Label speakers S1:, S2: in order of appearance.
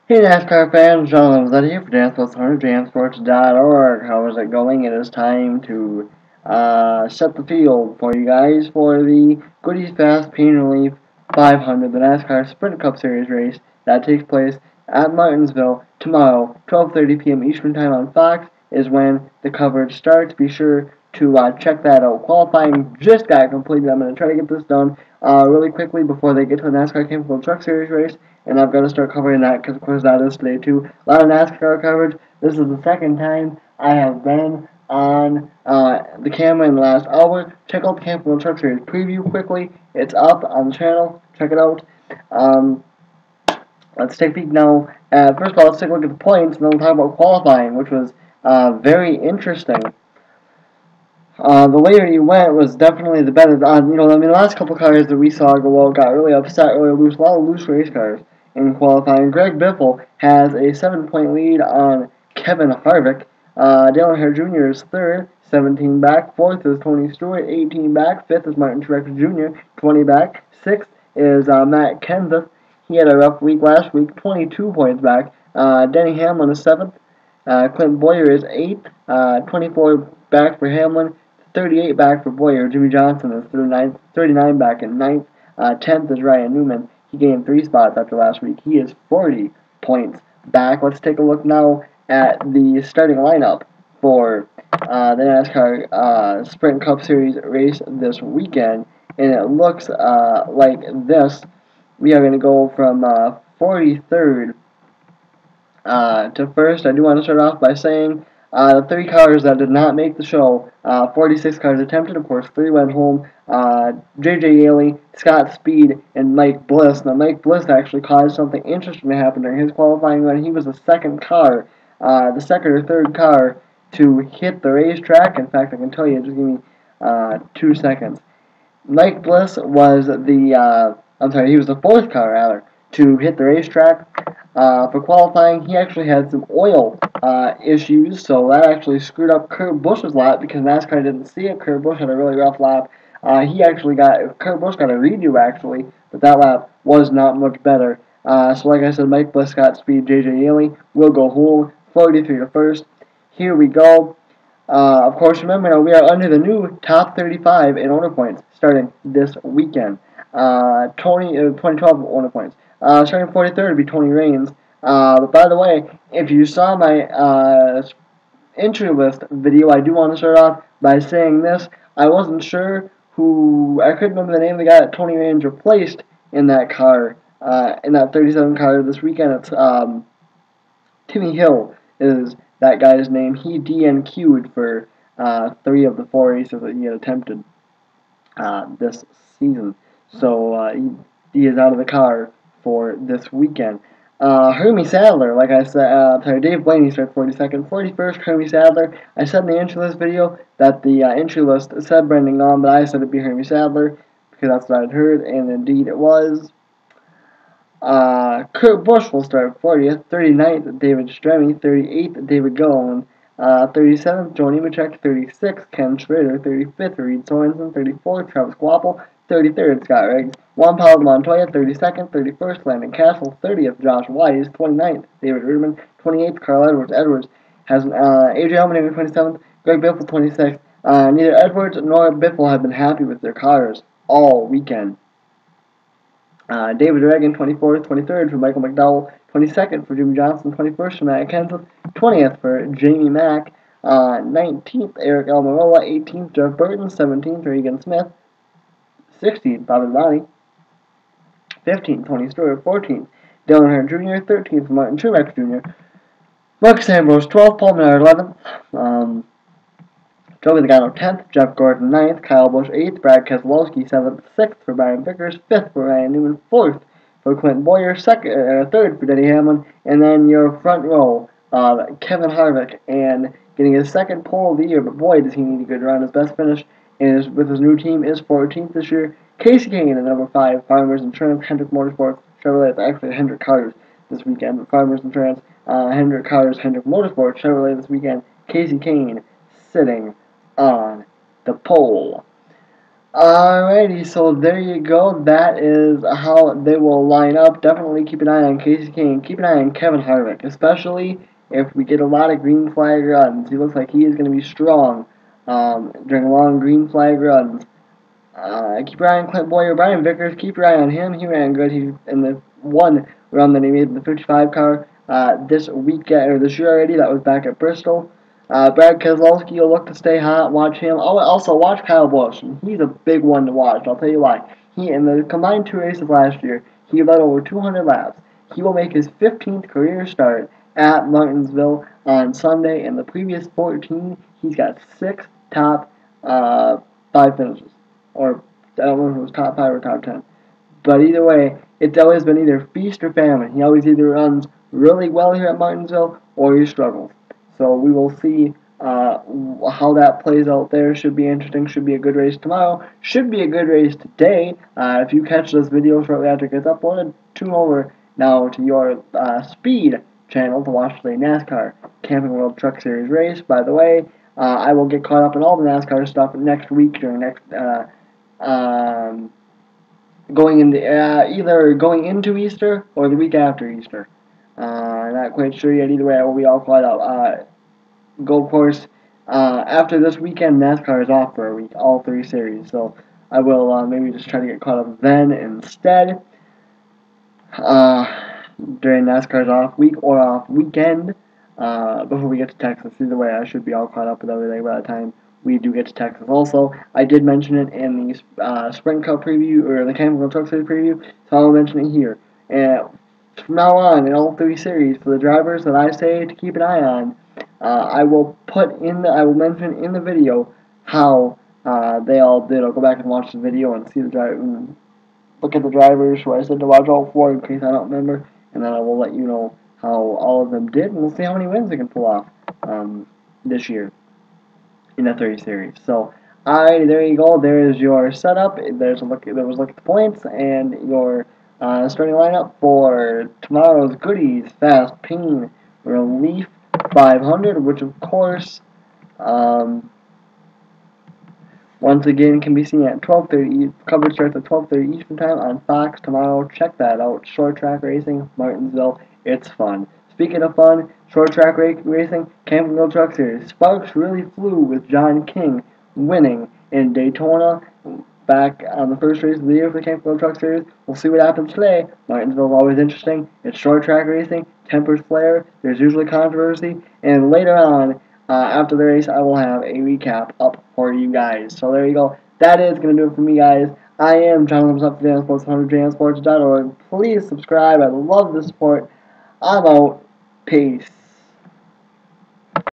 S1: Hey NASCAR fans, John Levin here for JamSports.org. How is it going? It is time to set the field for you guys for the Goodies Fast Pain Relief 500, the NASCAR Sprint Cup Series race that takes place at Martinsville tomorrow, 12:30 p.m. Eastern Time on Fox is when the coverage starts. Be sure to check that out. Qualifying just got completed. I'm going to try to get this done really quickly before they get to the NASCAR Campbell Truck Series race, and I'm going to start covering that because, of course, that is today, too. A lot of NASCAR coverage. This is the second time I have been on the camera in the last hour. Check out the Campbell Truck Series preview quickly. It's up on the channel. Check it out. Let's take a peek now. First of all, let's take a look at the points, and then we'll talk about qualifying, which was very interesting. The later you went was definitely the better. The last couple cars that we saw go out got really upset, really loose. A lot of loose race cars in qualifying. Greg Biffle has a 7-point lead on Kevin Harvick. Dale Earnhardt Jr. is third, 17 back. Fourth is Tony Stewart, 18 back. Fifth is Martin Truex Jr., 20 back. Sixth is Matt Kenseth. He had a rough week last week, 22 points back. Denny Hamlin is seventh. Clint Boyer is eighth, 24 back for Hamlin. 38 back for Boyer. Jimmy Johnson is 39 back in ninth. 10th is Ryan Newman. He gained 3 spots after last week. He is 40 points back. Let's take a look now at the starting lineup for the NASCAR Sprint Cup Series race this weekend. And it looks like this. We are going to go from 43rd to first. I do want to start off by saying the 3 cars that did not make the show, 46 cars attempted, of course, 3 went home. J.J. Yaley, Scott Speed, and Mike Bliss. Now, Mike Bliss actually caused something interesting to happen during his qualifying run. He was the second car, the second or third car to hit the racetrack. In fact, I can tell you, just give me 2 seconds. Mike Bliss was he was the 4th car, rather, to hit the racetrack. For qualifying, he actually had some oil issues, so that actually screwed up Kurt Busch's lap because NASCAR didn't see it. Kurt Busch had a really rough lap. Kurt Busch got a redo, actually, but that lap was not much better. So like I said, Mike Bliss, Scott Speed, J.J. Yaley will go home, 43 to first. Here we go. Of course, remember now, we are under the new top 35 in owner points starting this weekend. 2012 owner points. Starting 43rd would be Tony Raines. But by the way, if you saw my entry list video, I do want to start off by saying this. I wasn't sure I couldn't remember the name of the guy that Tony Raines replaced in that car, in that 37 car this weekend. It's Timmy Hill is that guy's name. He DNQ'd for 3 of the 4 races that he had attempted this season. So he is out of the car for this weekend. Hermie Sadler, like I said, Dave Blaney started 42nd. 41st, Hermie Sadler. I said in the entry list video that the entry list said Brendan Gaughan, but I said it'd be Hermie Sadler because that's what I'd heard, and indeed it was. Kurt Busch will start 40th. 39th, David Stremme. 38th, David Gilliland. 37th, Joe Nemechek. 36th, Ken Schrader. 35th, Reed Sorensen. 34th, Travis Quapple. 33rd, Scott Riggs. Juan Pablo Montoya. 32nd, 31st, Landon Castle. 30th, Josh Wise. 29th, David Rudman. 28th, Carl Edwards. Edwards has Adrian Allmendinger 27th, Greg Biffle 26th. Neither Edwards nor Biffle have been happy with their cars all weekend. David Reagan, 24th, 23rd for Michael McDowell, 22nd for Jimmy Johnson, 21st for Matt Kenseth, 20th for Jamie Mack, 19th Eric Almirola, 18th Jeff Burton, 17th for Egan Smith, 16th Bobby Lonnie, 15th Tony Stewart, 14th Dale Earnhardt Jr., 13th Martin Truex Jr., Marcus Ambrose, 12th, Paul Menard, 11th, Joey Logano 10th, Jeff Gordon 9th, Kyle Busch 8th, Brad Keselowski 7th, 6th for Brian Vickers, 5th for Ryan Newman, 4th for Clint Boyer, 3rd for Denny Hamlin, and then your front row, Kevin Harvick, and getting his 2nd pole of the year, but boy does he need a good run. His best finish with his new team is 14th this year. Casey Kane at number 5, Farmers Insurance, Hendrick Motorsports, Chevrolet. It's actually Hendrick Cars this weekend, but Farmers Insurance, Hendrick Cars, Hendrick Motorsports, Chevrolet this weekend. Casey Kane sitting on the pole. Alrighty, so there you go. That is how they will line up. Definitely keep an eye on Casey King. Keep an eye on Kevin Harvick, especially if we get a lot of green flag runs. He looks like he is going to be strong during long green flag runs. Keep your eye on Clint Boyer, Brian Vickers. Keep your eye on him. He ran good. He in the one run that he made in the 55 car this weekend or this year already. That was back at Bristol. Brad Keselowski will look to stay hot. Watch him. Oh, also watch Kyle Busch. He's a big one to watch. I'll tell you why. He in the combined two races last year, he led over 200 laps. He will make his 15th career start at Martinsville on Sunday. In the previous 14, he's got 6 top 5 finishes. Or I don't know if it was top 5 or top 10. But either way, it's always been either feast or famine. He always either runs really well here at Martinsville or he struggles. So we will see how that plays out there. Should be interesting. Should be a good race tomorrow. Should be a good race today. If you catch this video shortly after it gets uploaded, tune over now to your Speed channel to watch the NASCAR Camping World Truck Series race. By the way, I will get caught up in all the NASCAR stuff next week during next going into either going into Easter or the week after Easter. Not quite sure yet. Either way, I will be all caught up. Go course after this weekend. NASCAR is off for a week, all 3 series. So I will maybe just try to get caught up then instead. During NASCAR's off week or off weekend. Before we get to Texas. Either way, I should be all caught up with everything by the time we do get to Texas. Also, I did mention it in the Sprint Cup preview, or the Camping World Truck Series preview, so I'll mention it here. And from now on, in all 3 series, for the drivers that I say to keep an eye on, I will mention in the video how they all did. I'll go back and watch the video and see the driver, look at the drivers who I said to watch all 4 in case I don't remember, and then I will let you know how all of them did, and we'll see how many wins they can pull off this year in the 30 series. So, alright, there you go. There is your setup. There was a look at the points and your starting lineup for tomorrow's goodies. Fast Peen Relief 500, which of course, once again, can be seen at 12:30. Coverage starts at 12:30 Eastern Time on Fox tomorrow. Check that out. Short track racing, Martinsville. It's fun. Speaking of fun, short track racing, Camping World Truck Series. Sparks really flew with John King winning in Daytona back on the first race of the year for the Camping World Truck Series. We'll see what happens today. Martinsville is always interesting. It's short track racing, tempers flare. There's usually controversy, and later on, after the race, I will have a recap up for you guys. So there you go. That is going to do it for me, guys. I am John Thumbs Up for JamSports, 100jamsports.org. Please subscribe. I love the support. I'm out. Peace.